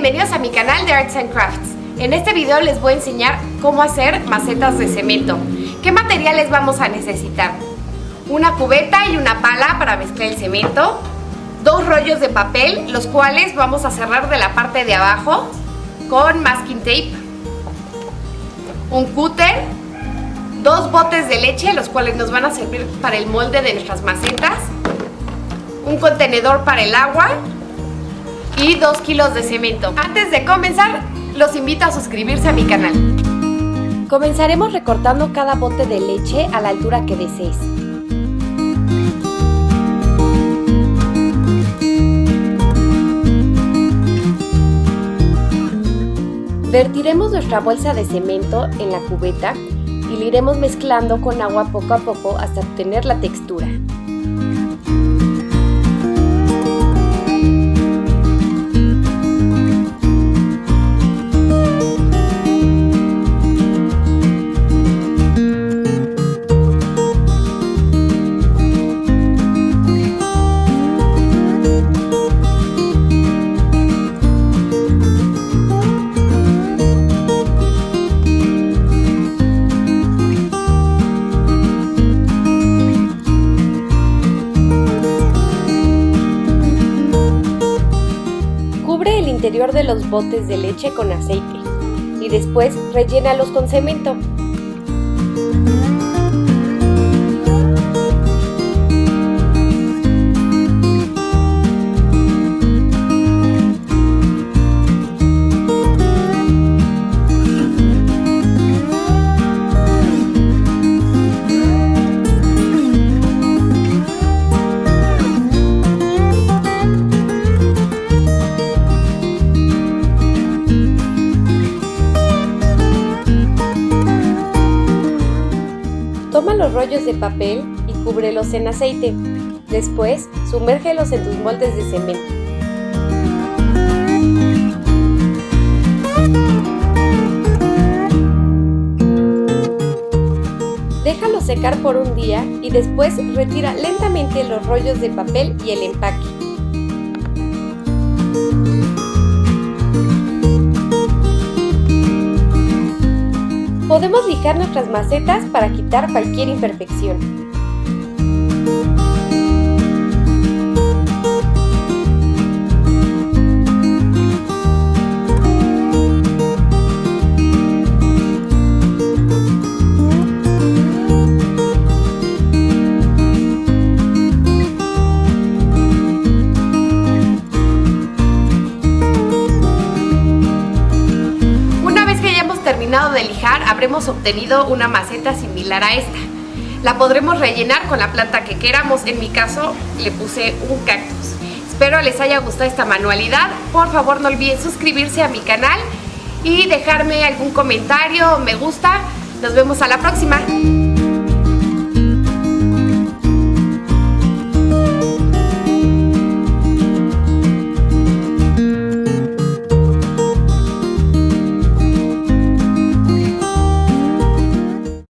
bienvenidos a mi canal de Arts and Crafts. En este video les voy a enseñar cómo hacer macetas de cemento. ¿Qué materiales vamos a necesitar? Una cubeta y una pala para mezclar el cemento, 2 rollos de papel, los cuales vamos a cerrar de la parte de abajo con masking tape, un cúter, 2 botes de leche, los cuales nos van a servir para el molde de nuestras macetas, un contenedor para el agua y 2 kilos de cemento. Antes de comenzar, los invito a suscribirse a mi canal. Comenzaremos recortando cada bote de leche a la altura que desees. Vertiremos nuestra bolsa de cemento en la cubeta y la iremos mezclando con agua poco a poco hasta obtener la textura. Cubre el interior de los botes de leche con aceite y después rellénalos con cemento. Toma los rollos de papel y cúbrelos en aceite. Después, sumérgelos en tus moldes de cemento. Déjalos secar por un día y después retira lentamente los rollos de papel y el empaque. Podemos lijar nuestras macetas para quitar cualquier imperfección. Terminado de lijar, habremos obtenido una maceta similar a esta. La podremos rellenar con la planta que queramos. En mi caso le puse un cactus. Espero les haya gustado esta manualidad. Por favor no olviden suscribirse a mi canal y dejarme algún comentario o me gusta. Nos vemos a la próxima.